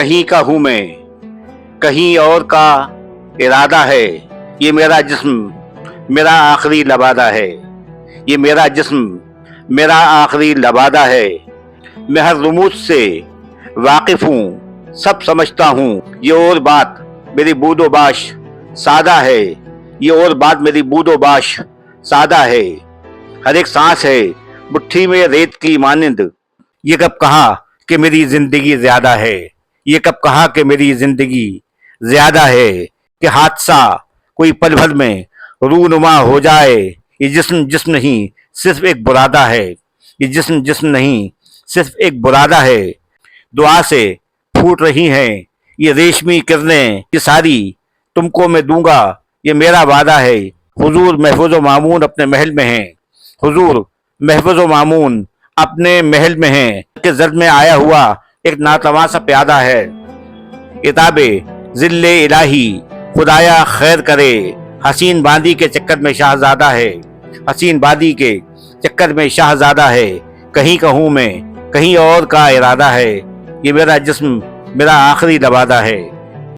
कहीं का हूं मैं, कहीं और का इरादा है। ये मेरा जिस्म मेरा आखिरी लबादा है। ये मेरा जिस्म मेरा आखिरी लबादा है। मैं हर रुमूज से वाकिफ हूँ, सब समझता हूँ। ये और बात मेरी बूदो बाश सादा है। ये और बात मेरी बूदो बाश सादा है। हर एक सांस है मुट्ठी में रेत की मानिंद। ये कब कहा कि मेरी जिंदगी ज्यादा है। ये कब कहा कि मेरी जिंदगी ज्यादा है। कि हादसा कोई पल भर में रूनुमा हो जाए। ये जिस्म जिस्म नहीं सिर्फ एक बुरादा है। ये जिस्म जिस्म नहीं सिर्फ एक बुरादा है। दुआ से फूट रही हैं ये रेशमी किरणें, ये सारी तुमको मैं दूंगा, ये मेरा वादा है। हुजूर महफूज व मामून अपने महल में हैं। हुजूर महफूज व मामून अपने महल में हैं। के जद में आया हुआ एक नातवा सा प्यादा है। किताबे जिल्ले इलाही खुदाया खैर करे। हसीन बांदी के चक्कर में शाहजादा है। हसीन बादी के चक्कर में शाहजादा है। कहीं का हूं मैं, कहीं और का इरादा है। ये मेरा जिस्म मेरा आखिरी लबादा है।